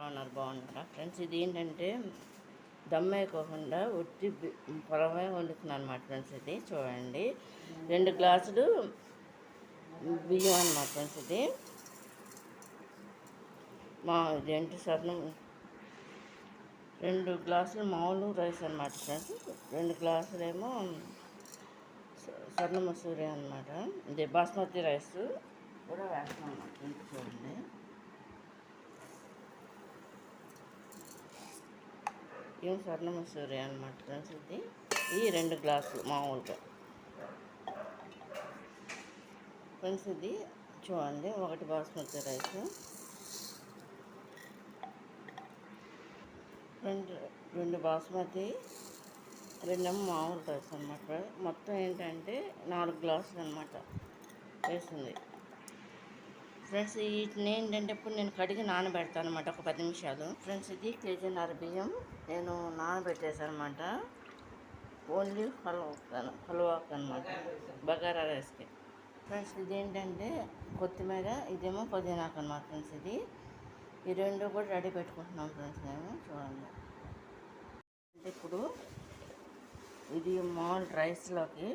బాగున్నారా ఫ్రెండ్స్? ఇది ఏంటంటే దమ్ వేయకోకుండా ఉట్టి పొలమే వండుతున్నాను అనమాట ఫ్రెండ్స్. ఇది చూడండి, 2 గ్లాసులు బియ్యం అనమాట ఫ్రెండ్స్. ఇది ఇదేంటి స్వర్ణం, 2 గ్లాసులు మామూలు రైస్ అనమాట ఫ్రెండ్స్. 2 గ్లాసులు ఏమో స్వర్ణ మసూరి అనమాట. ఇది బాస్మతి రైస్ కూడా వేస్తాం అన్నమాట ఫ్రెండ్స్. చూడండి, ఏం స్వర్ణ మసూరి అనమాట ఫ్రెండ్స్. ఇది 2 గ్లాసులు మామూలుగా ఫ్రెండ్స్. ఇది చూడండి, 1 బాస్మతి రైస్, 2 బాస్మతి, 2 మామూలు రైస్ అనమాట. మొత్తం ఏంటంటే 4 గ్లాసులు అనమాట వేస్తుంది ఫ్రెండ్స్. వీటిని ఏంటంటే ఇప్పుడు నేను కడిగి నానబెడతాను అనమాట ఒక 10 నిమిషాలు ఫ్రెండ్స్. ఇది కేజీన్నర బియ్యం నేను నానబెట్టేసాను అనమాట. ఓన్లీ హల్వాక్ అనమాట, బగారా రైస్కి ఫ్రెండ్స్. ఇదేంటంటే కొత్తిమీర, ఇదేమో పుదీనాకు అనమాట ఫ్రెండ్స్. ఈ 2 కూడా రెడీ పెట్టుకుంటున్నాం ఫ్రెండ్స్ మేము. చూడండి, ఇప్పుడు ఇది మామూలు రైస్లోకి,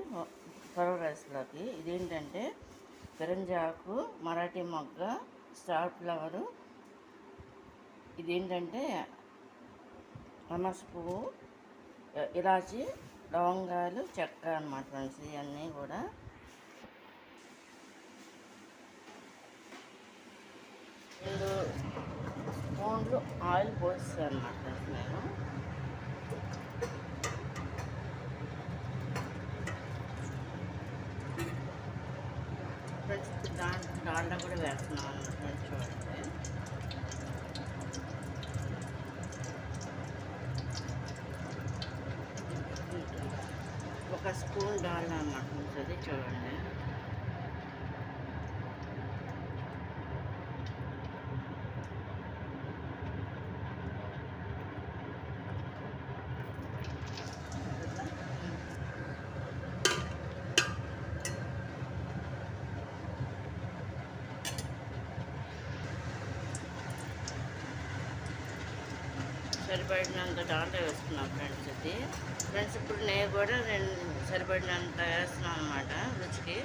కర్ర రైస్లోకి ఇదేంటంటే పెరంజాకు, మరాఠీ మొగ్గ, స్టార్ ఫ్లవరు, ఇదేంటంటే అనాస పువ్వు, ఇలాచి, లవంగాలు, చెక్క అన్నమాట ఫ్రెండ్స్. ఇవన్నీ కూడా 2 స్పూన్లు ఆయిల్ పోస్తాను అన్నమాట ఫ్రెండ్స్ నేను. ఫ్రెండ్స్ దాంట్లో కూడా వేస్తున్నాం అన్నమాట ఫ్రెండ్స్. చూడండి, ఒక స్పూన్ డాల్డా అన్నమాట ఫ్రెండ్స్. అది చూడండి, సరిపడినంత డాల్డా వేసుకున్నాం ఫ్రెండ్స్. ఇది ఫ్రెండ్స్ ఇప్పుడు నేను కూడా సరిపడినంత వేస్తున్నాను అనమాట రుచికి.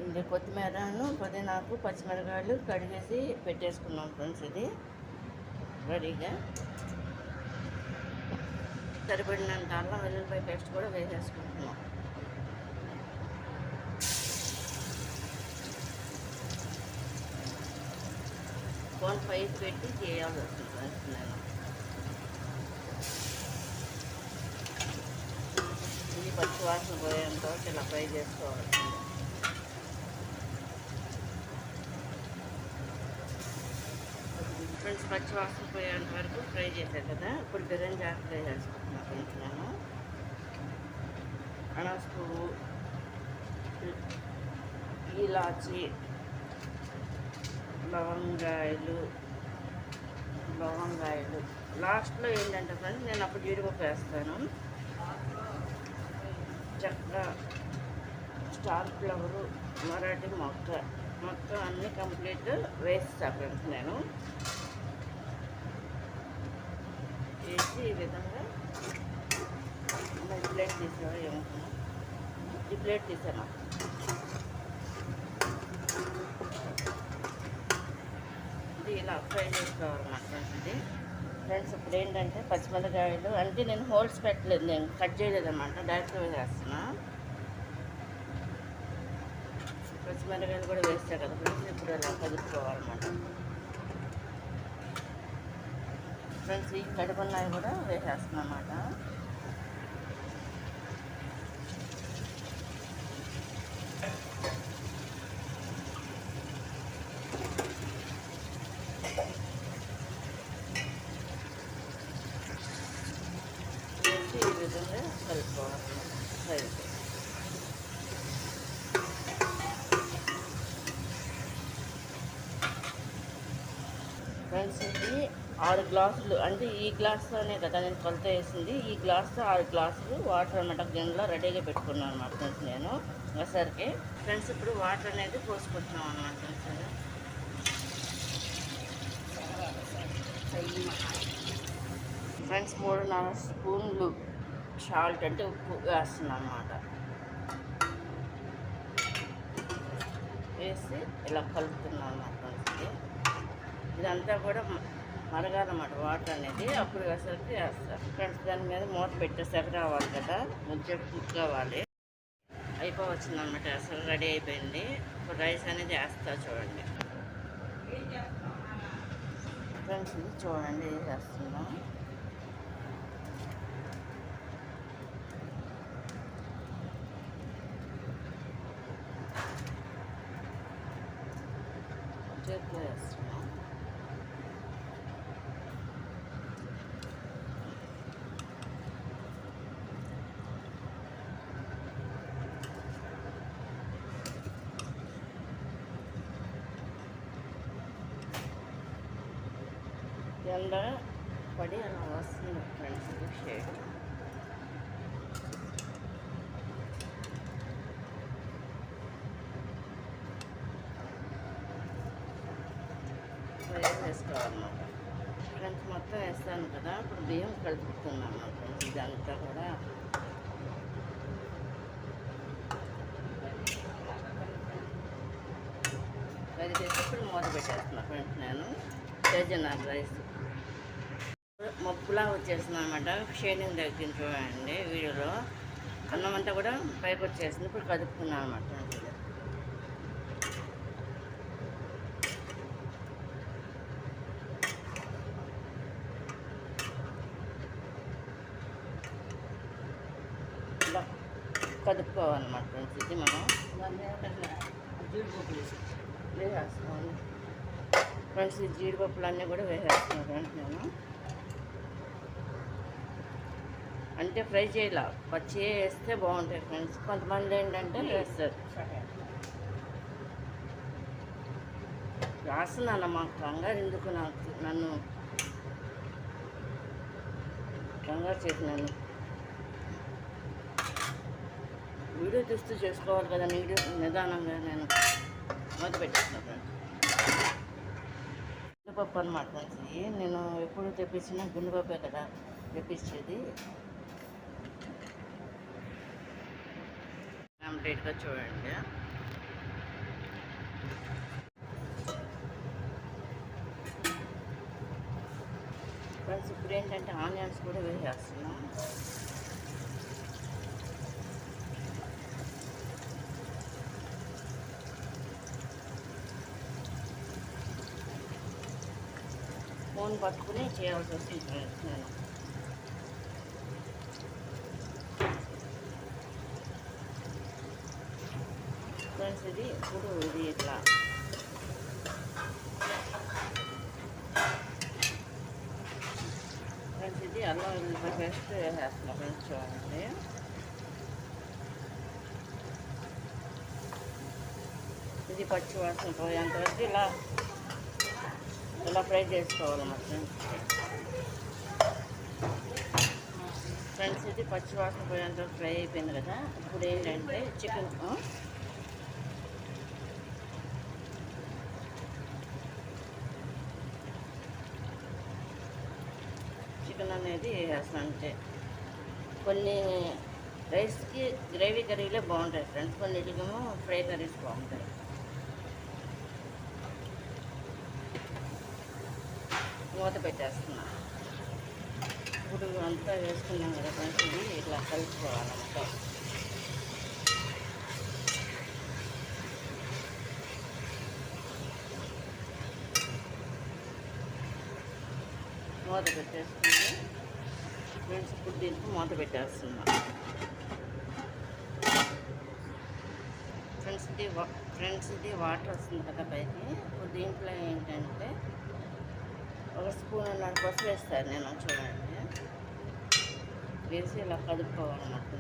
ఇది కొత్తిమీరను, పుదీనాకు, పచ్చిమిరకాయలు కడిగేసి పెట్టేసుకున్నాం ఫ్రెండ్స్. ఇది రెడీగా సరిపడినంత అల్లం వెల్లుల్లిపాయ పేస్ట్ కూడా వేసేసుకుంటున్నాం. ఫోన్ పైకి పెట్టి చేయాల్సి వస్తుంది ఫ్రెండ్స్. నేను ఇది పచ్చి వాసన పోయేంత వరకు ఇలా ఫ్రై చేసుకోవాలి ఫ్రెండ్స్. పచ్చి వాసన పోయేంత వరకు ఫ్రై చేశాను కదా. ఇప్పుడు బిర్యానీ జాగ్రత్త ఫ్రై చేసుకుంటున్నాను ఫ్రెండ్స్. నేను అనాస పువ్వు, ఇలాచి, లవంగాయలు లాస్ట్లో ఏంటంటే ఫ్రెండ్స్ నేను అప్పుడు జీడిపప్పు వేస్తాను. చెక్క, స్టార్ ఫ్లవరు, మరాఠీ మొక్క, మొత్తం అన్నీ కంప్లీట్ వేస్తాను ఫ్రెండ్స్. నేను వేసి ఈ విధంగా ప్లేట్ తీసాను. ఏమవుతున్నా ఈ ప్లేట్ తీసాను. ఇలా ఫ్రై చేసుకోవాలన్నమాట ఫ్రెండ్స్. ఇది ఫ్రెండ్స్ ఇప్పుడు ఏంటంటే పచ్చిమిరకాయలు అంటే నేను హోల్స్ పెట్టలేదు, నేను కట్ చేయలేదు అన్నమాట, డైరెక్ట్గా వేసేస్తున్నా. పచ్చిమిరకాయలు కూడా వేస్తా కదా ఫ్రెండ్స్. ఇప్పుడు ఇలా కలుపుకోవాలన్నమాట ఫ్రెండ్స్. ఈ కడుపున్నాయి కూడా వేసేస్తున్నా అన్నమాట. ఈ విధంగా కలుపుకోవాలి ఫ్రెండ్స్. ఇది 6 గ్లాసులు అంటే ఈ గ్లాస్తోనే కదా నేను కొలత వేసింది. ఈ గ్లాస్తో 6 గ్లాసులు వాటర్ అనమాట గిన్నెలో రెడీగా పెట్టుకున్నాను అనమాట ఫ్రెండ్స్ నేను ఒకసారికి. ఫ్రెండ్స్ ఇప్పుడు వాటర్ అనేది పోసుకుంటున్నాం అనమాట ఫ్రెండ్స్ 3-4 స్పూన్లు సాల్ట్ అంటే ఉప్పు వేస్తున్నాం అన్నమాట. వేసి ఇలా కలుపుతున్నాం అన్నమాట ఫ్రెండ్స్. ఇదంతా కూడా మరగాలన్నమాట వాటర్ అనేది. అప్పుడు వేసరికి వేస్తారు ఫ్రెండ్స్. దాని మీద మూత పెట్టేసరికి రావాలి కదా, మంచిగా కుక్ కావాలి. అయిపోవచ్చిందన్నమాట. అసలు రెడీ అయిపోయింది. ఇప్పుడు రైస్ అనేది వేస్తా చూడండి ఫ్రెండ్స్. ఇది చూడండి వేస్తున్నాం. చేతిలో వేస్తున్నాం. ఎండ పడి అలా వస్తుంది ఫ్రెండ్స్ షేడ్. వేసుకోవాలన్నమాట ఫ్రెండ్స్. మొత్తం వేస్తాను కదా, ఇప్పుడు బియ్యం కలుపుతున్నాను ఫ్రెండ్స్. ఇదంతా కూడా అది చేసి ఇప్పుడు మూత పెట్టేస్తున్నాను ఫ్రెండ్స్ నేను. సజ్జనార్ రైస్ మబ్బులా వచ్చేస్తుంది అనమాట. షేడింగ్ దగ్గర చూడండి వీడియోలో. అన్నం అంతా కూడా పైకి వచ్చేసింది. ఇప్పుడు కదుపుతున్నాను అనమాట. ఇలా కదుపుకోవాలన్నమాట ఫ్రెండ్స్. ఇది మనం జీడిపప్పులు వేసేస్తున్నాను ఫ్రెండ్స్. ఈ జీడిపప్పులు అన్నీ కూడా వేసేస్తున్నాను ఫ్రెండ్స్ నేను. అంటే ఫ్రై చేయాల, పచ్చి వేస్తే బాగుంటాయి ఫ్రెండ్స్. కొంతమంది ఏంటంటే వేస్తారు. రాస్తున్నాను మా కంగారు ఎందుకు నన్ను కంగారు చేసినాను. వీడియో తీస్తూ చేసుకోవాలి కదా, నిదానంగా నేను మొదలు పెట్టేస్తున్నాను ఫ్రెండ్స్. గుండెపప్పు అనమాట ఫ్రెండ్స్. నేను ఎప్పుడు తెప్పించినా గుండెపప్పే కదా తెప్పించేది. కంప్లీట్గా చూడండి. ఫ్రెండ్స్ ఇప్పుడు ఏంటంటే ఆనియన్స్ కూడా వేసేస్తున్నాం. ఫోన్ పట్టుకుని చేయాల్సి వస్తుంది ఫ్రెండ్స్ నేను. ఫ్రెండ్స్ ఇది ఇప్పుడు ఇది ఇట్లా ఫ్రెండ్స్. ఇది అల్లం వెల్లుల్లి పేస్ట్ వేసేస్తున్నాం ఫ్రెండ్స్ చూడండి. ఇది పచ్చి వాసన పోయేంతవరకు ఇలా ఫ్రై చేసుకోవాలన్నమాట ఫ్రెండ్స్. ఇది పచ్చి వాసన పోయేంతవరకు ఫ్రై అయిపోయింది కదా. ఇప్పుడు ఏంటంటే చికెన్ అనేది వేస్తాను. అంటే కొన్ని రైస్కి గ్రేవీ కర్రీలే బాగుంటాయి ఫ్రెండ్స్, కొన్నిటికేమో ఫ్రై కర్రీస్ బాగుంటాయి. మూత పెట్టేస్తున్నా. ఇప్పుడు అంతా వేసుకున్నాం కదా ఫ్రెండ్స్. ఇది ఇట్లా కలుపుకోవాలన్నమాట. మూత పెట్టేసుకుంటే ఫ్రెండ్స్ ఇప్పుడు దీనికి మూత పెట్టేస్తున్నా ఫ్రెండ్స్. ఇది వాటర్ వస్తుంది కదా పైకి. ఇప్పుడు దీంట్లో ఏంటంటే 1 స్పూన్ పసుపు వేస్తాను నేను చూడండి. వేసి ఇలా కలుపుకోవాలన్నమాట.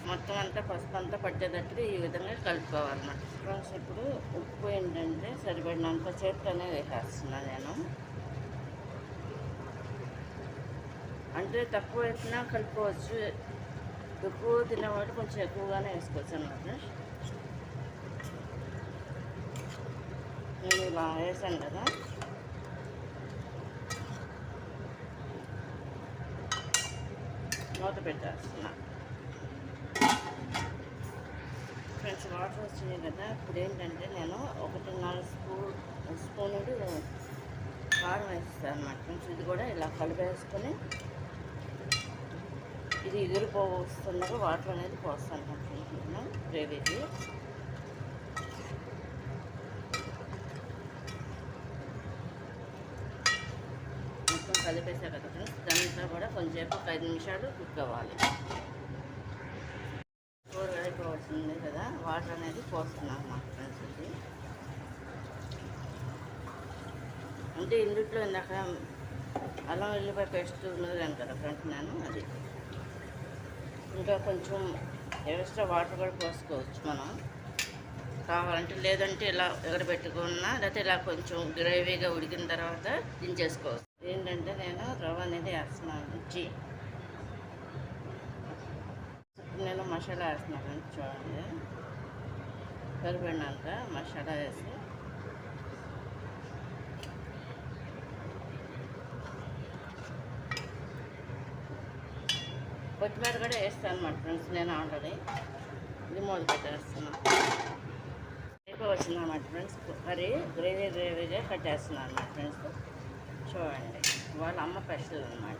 మొత్తం అంతా అంతా పసుపు అంతా పట్టేటట్టుగా ఈ విధంగా కలుపుకోవాలన్నమాట. ఫ్రెండ్స్ ఇప్పుడు ఉప్పు ఏంటంటే సరిపడినంత చేత్తోనే వేసేస్తున్నాను నేను. అంటే తక్కువ వేసినా కలుపుకోవచ్చు, ఎక్కువ తినేవాడు కొంచెం ఎక్కువగానే వేసుకోవచ్చు అన్నమాట. నేను ఇలా వేసాను కదా, మూత పెట్టేస్తున్నా. ఫ్రెండ్స్ వాటర్ వచ్చినాయి కదా, ఇప్పుడు ఏంటంటే నేను 1.5 స్పూనుడు కారం వేస్తాను అన్నమాట. ఫ్రెండ్స్ ఇది కూడా ఇలా కలిపేసుకొని ఇది ఎగిరిపోస్తుండగా వాటర్ అనేది పోస్తాను అనుకుంటున్నాను గ్రేవీకి. మొత్తం కలిపేసా కదా ఫ్రెండ్స్, దాంట్లో కూడా కొంచెంసేపు 5 నిమిషాలు కుక్ అవ్వాలి. కూర అయిపోవచ్చింది కదా, వాటర్ అనేది పోస్తున్నాను అన్నమాట ఫ్రెండ్స్. ఇది అంటే ఇందులో ఇందాక అల్లం వెల్లిపాయ పేస్ట్ ఉన్నది కదా ఫ్రెండ్స్, నేను అది ఇంకా కొంచెం ఎక్స్ట్రా వాటర్ కూడా పోసుకోవచ్చు మనం కావాలంటే, లేదంటే ఇలా ఎగరబెట్టుకున్నా, లేకపోతే ఇలా కొంచెం గ్రేవీగా ఉడికిన తర్వాత దించేసుకోవచ్చు. ఏంటంటే నేను రవ్వ అనేది వేస్తున్నాను, నేను మసాలా వేస్తున్నాను చూడండి. సరిపడినంత మసాలా వేసి కొత్తిమీర కూడా వేస్తాను అన్నమాట ఫ్రెండ్స్. నేను ఆల్రెడీ ఇది మొదలు పెట్టేస్తున్నాను. అయిపోవచ్చింది అన్నమాట ఫ్రెండ్స్. కర్రీ గ్రేవీగా కట్టేస్తున్నాను అన్నమాట ఫ్రెండ్స్. చూడండి, వాళ్ళ అమ్మ స్పెషల్ అన్నమాట.